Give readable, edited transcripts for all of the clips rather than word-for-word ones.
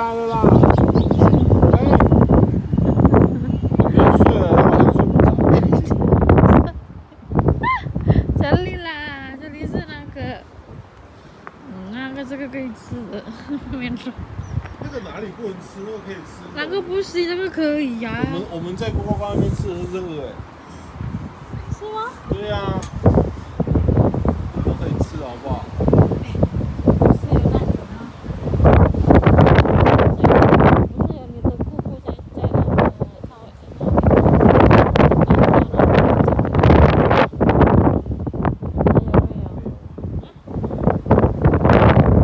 来了啦！哎，不要睡了，晚上睡不着。这里啦，这里是这个可以吃的，面包。那个哪里不能吃？那个可以吃。那个不行，那个可以呀、我们在呱呱呱那边吃的是这个是吗？对呀、都可以吃，好不好？是有那个吗？不是有你的姑姑在那个他好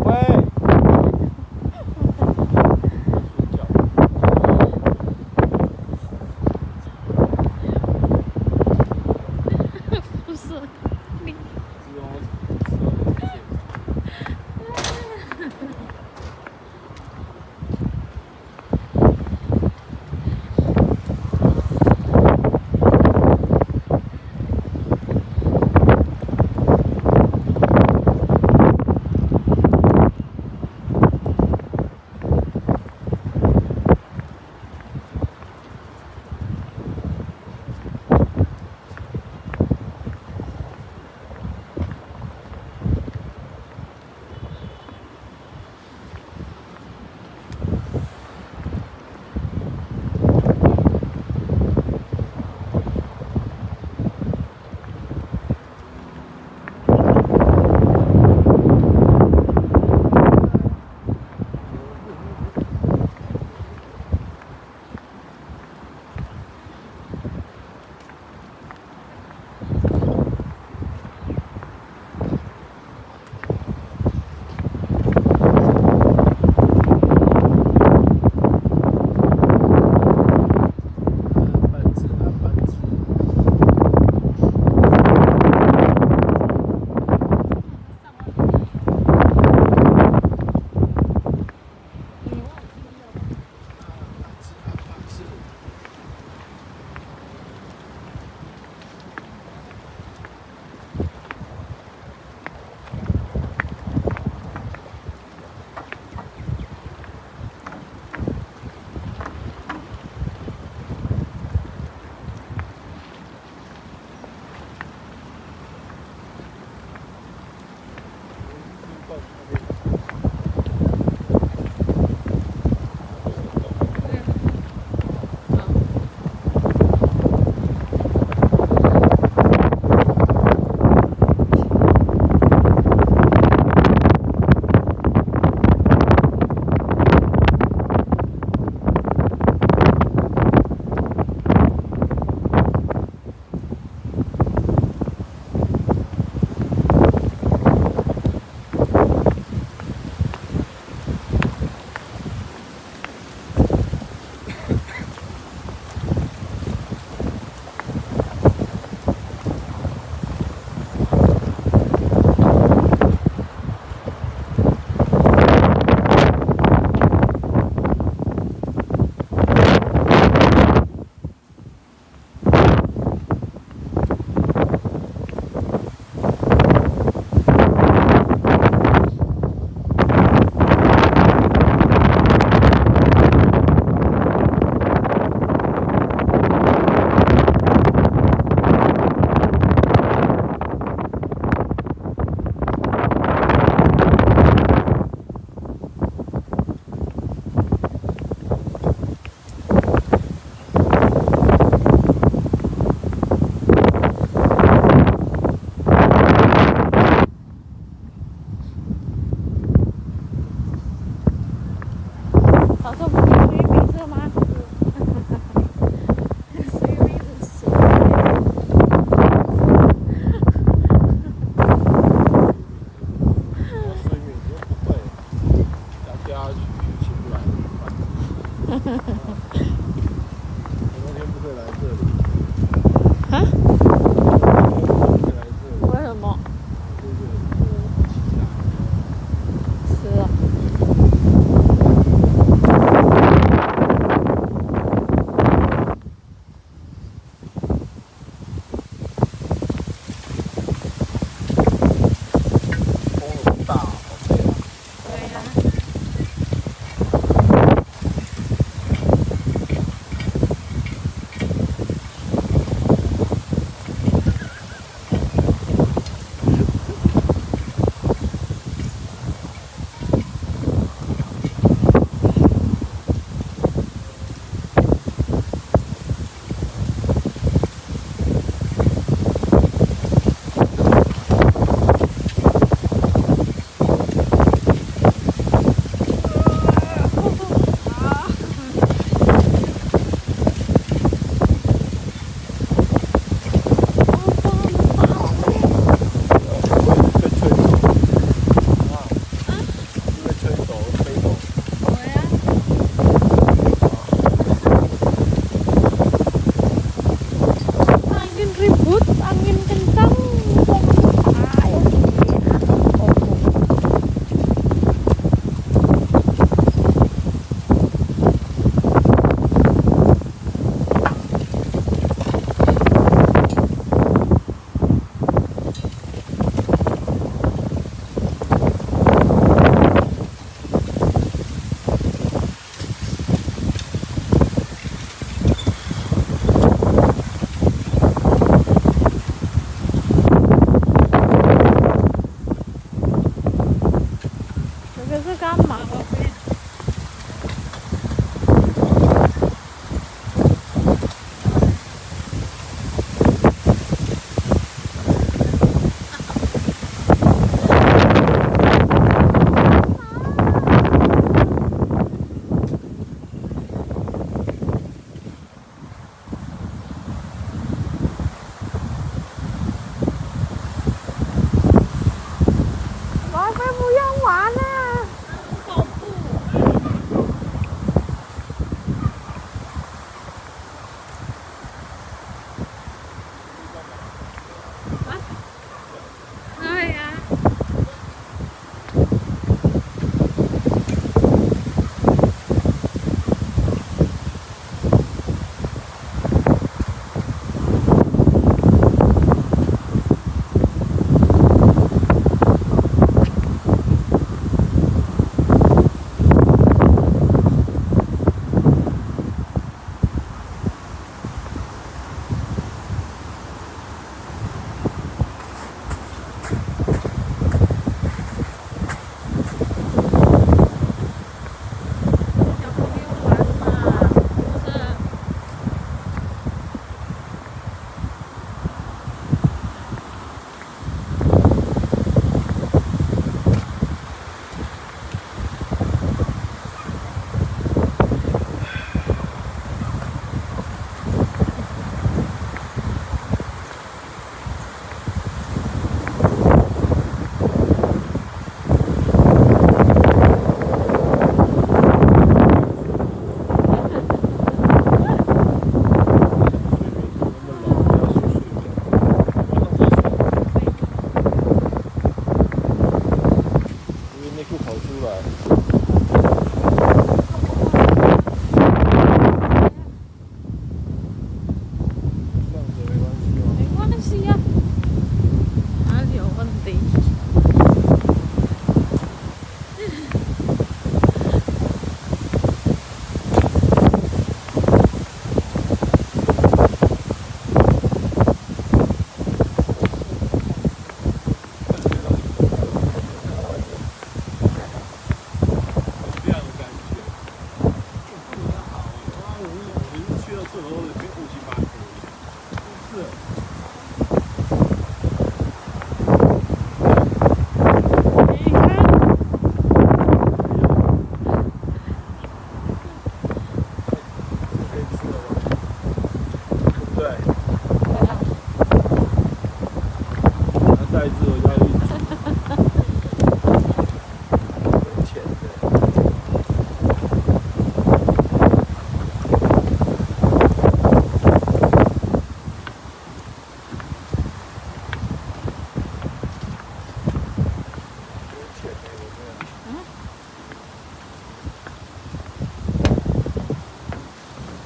喂。不是。一只，我家有一只。有钱的。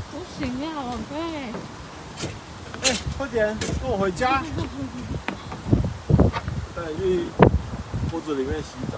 不行呀，宝贝。哎，快点，跟我回家。带你去屋子里面洗澡。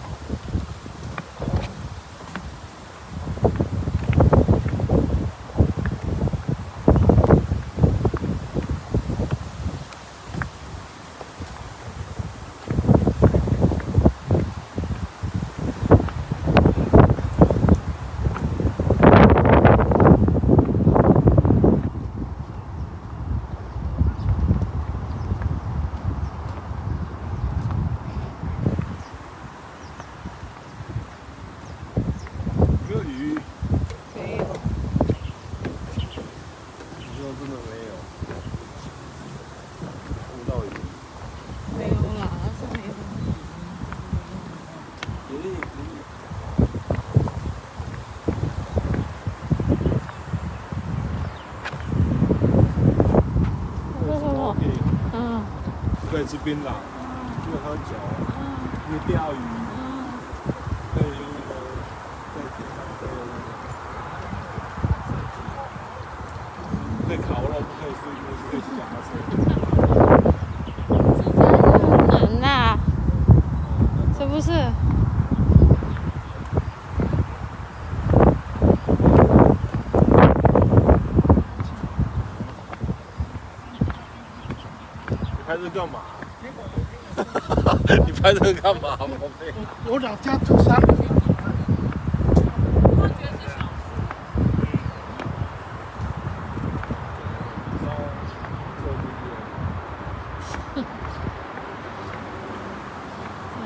没有鱼，没有，你说真的没有，看不到鱼。没有啦，是没有。这是什么？嗯。可以吃槟榔，可以喝酒，可以钓鱼，可以用那个在天上飞的那个，可以烤肉，不可以睡觉，可以骑脚踏车。这很难啦，是不是？你拍这干嘛？你拍这个干嘛，宝贝？我老家住山里。对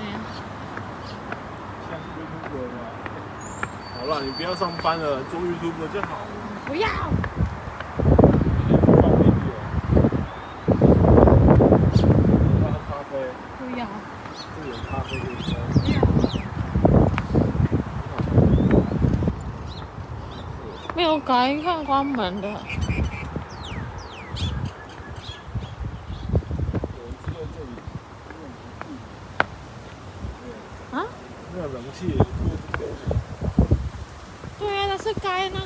呀。好了，你不要上班了，做 YouTube 就好了。不要。放 video。喝咖啡。不要。这里有咖啡可以喝。不要。没有改看关门的。有人住在这里。啊？没有冷气。对呀，那是该那个。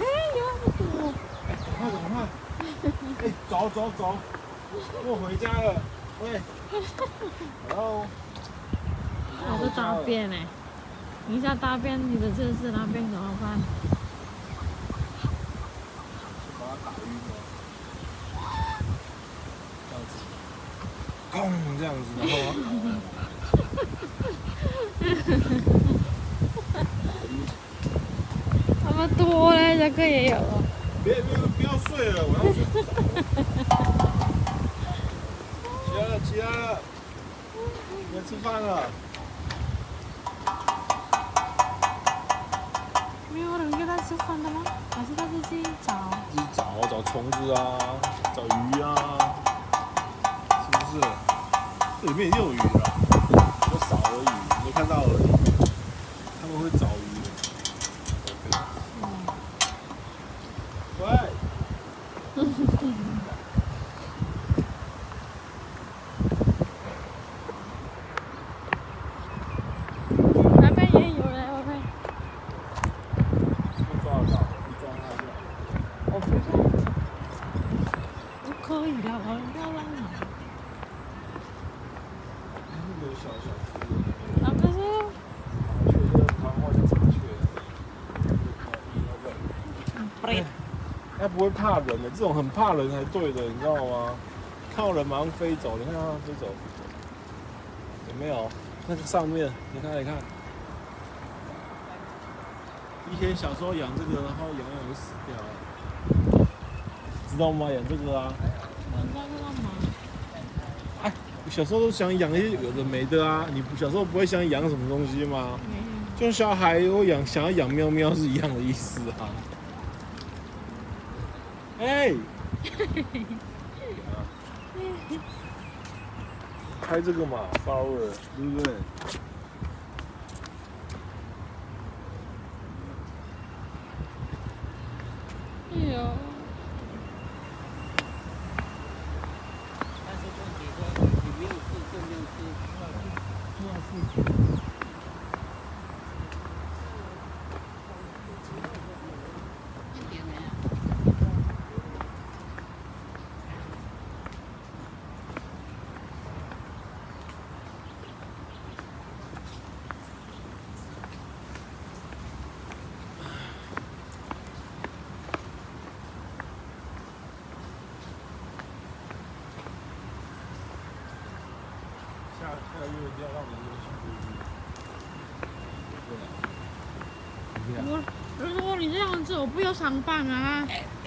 哎，有那么多。赶快！哎，走走走，我回家了。喂，Hello。我的大便哎，你一下大便，你的这是那边怎么办？把它打晕了。这样子，砰，这样子，然后。那么多嘞，这个也有哦。不要睡了，我要睡。起来了，起来了，该吃饭了。没有人给他吃饭的吗？还是他自己找？自己找虫子啊，找鱼啊，是不是？这里面也有鱼啊，我少而已，没看到而已。他们会找鱼。喂。那边也有嘞，宝贝。抓得到，你抓它就好。我不是。不可以的，我不要让你。那个小只的。那个是。麻雀，这个麻花叫麻雀。它不会怕人的，这种很怕人才对的，你知道吗？看到人马上飞走，你看它飞走，有没有？那个上面，你看，以前小时候养这个，然后养就死掉了，知道吗？养这个啊。人家是干嘛？哎，小时候都想养一些有的没的啊，你小时候不会想养什么东西吗？没有。就像小孩会想要养喵喵是一样的意思啊。哎，开这个嘛，包了，对不对？哎呦，但是问题说你没有事就没有事，一点没有。下月一定要让你们去规矩。如果你这样子，我不要上班啊。